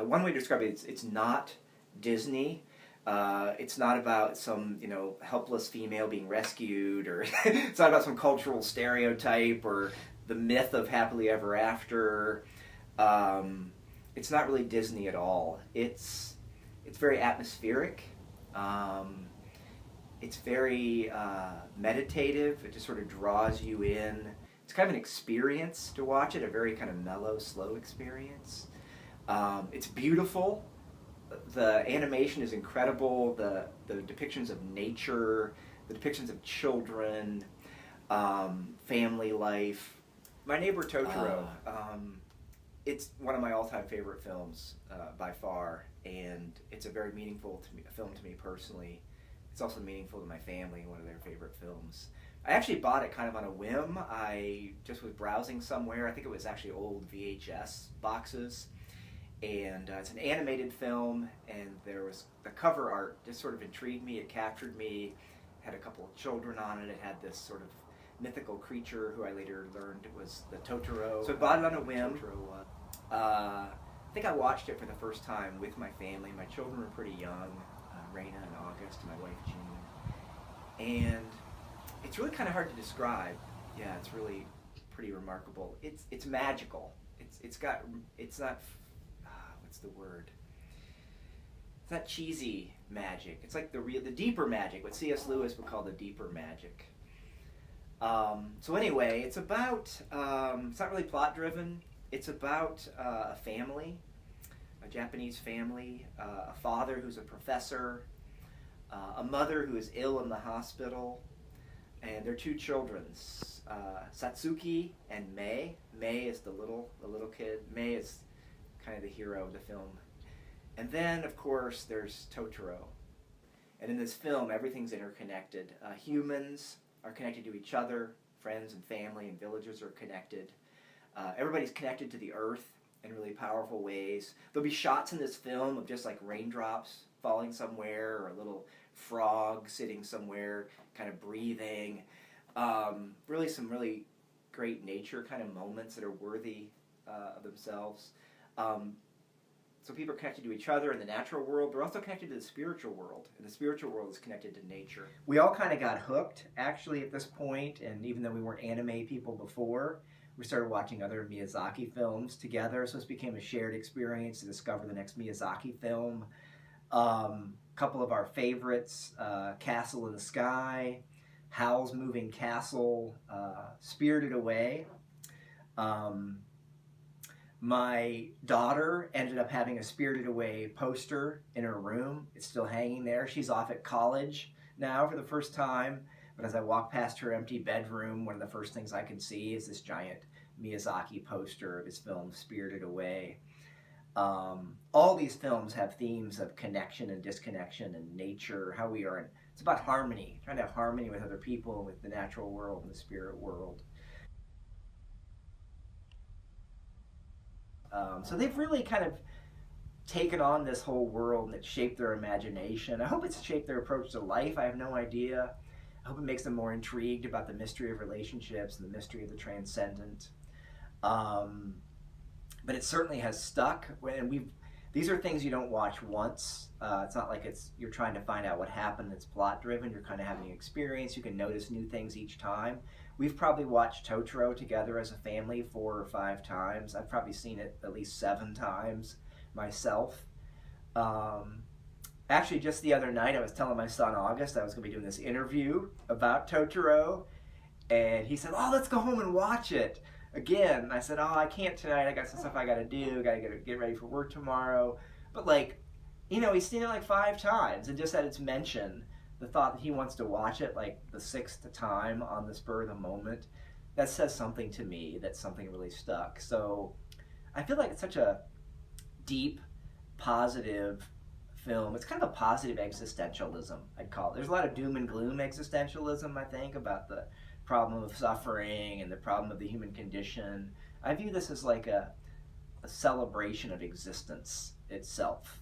one way to describe it, it's not Disney. It's not about some, helpless female being rescued, or it's not about some cultural stereotype or the myth of happily ever after. It's not really Disney at all. It's very atmospheric. It's very meditative. It just sort of draws you in. It's kind of an experience to watch it, a very kind of mellow, slow experience. It's beautiful. The animation is incredible. The depictions of nature, the depictions of children, family life. My Neighbor Totoro. It's one of my all-time favorite films by far, and it's a very meaningful film to me personally. It's also meaningful to my family, one of their favorite films. I actually bought it kind of on a whim. I just was browsing somewhere. I think it was actually old VHS boxes. And it's an animated film, and there was the cover art just sort of intrigued me. It captured me. It had a couple of children on it. It had this sort of mythical creature who I later learned was the Totoro. So I bought it on a whim. I think I watched it for the first time with my family. My children were pretty young, Raina and August, and my wife Jean. And it's really kind of hard to describe. Yeah, it's really pretty remarkable. It's magical. It's not what's the word? It's not cheesy magic. It's like the deeper magic, what C.S. Lewis would call the deeper magic. So anyway, it's about, it's not really plot driven. It's about a family, a Japanese family, a father who's a professor, a mother who is ill in the hospital, and their two children, Satsuki and Mei. Mei is the little kid. Mei is kind of the hero of the film. And then, of course, there's Totoro. And in this film, everything's interconnected. Humans are connected to each other. Friends and family and villagers are connected. Everybody's connected to the earth in really powerful ways. There'll be shots in this film of just like raindrops falling somewhere, or a little frog sitting somewhere, kind of breathing. Really some really great nature kind of moments that are worthy of themselves. So people are connected to each other in the natural world, but also connected to the spiritual world. And the spiritual world is connected to nature. We all kind of got hooked, actually, at this point, and even though we weren't anime people before, we started watching other Miyazaki films together, so this became a shared experience to discover the next Miyazaki film. Couple of our favorites, Castle in the Sky, Howl's Moving Castle, Spirited Away. My daughter ended up having a Spirited Away poster in her room. It's still hanging there. She's off at college now for the first time. But as I walk past her empty bedroom, one of the first things I can see is this giant Miyazaki poster of his film Spirited Away. All these films have themes of connection and disconnection and nature, how we are in. It's about harmony, trying to have harmony with other people, with the natural world and the spirit world. So they've really kind of taken on this whole world, and it's shaped their imagination. I hope it's shaped their approach to life. I have no idea. I hope it makes them more intrigued about the mystery of relationships and the mystery of the transcendent. But it certainly has stuck. And these are things you don't watch once. It's not like you're trying to find out what happened. It's plot driven. You're kind of having an experience. You can notice new things each time. We've probably watched Totoro together as a family 4 or 5 times. I've probably seen it at least 7 times myself. Actually, just the other night, I was telling my son August I was going to be doing this interview about Totoro, and he said, "Oh, let's go home and watch it again." And I said, "Oh, I can't tonight. I got some stuff I got to do. Got to get ready for work tomorrow." But he's seen it like 5 times, and just at its mention, the thought that he wants to watch it like the 6th time on the spur of the moment, that says something to me. That something really stuck. So I feel like it's such a deep, positive film. It's kind of a positive existentialism, I'd call it. There's a lot of doom and gloom existentialism, I think, about the problem of suffering and the problem of the human condition. I view this as like a celebration of existence itself.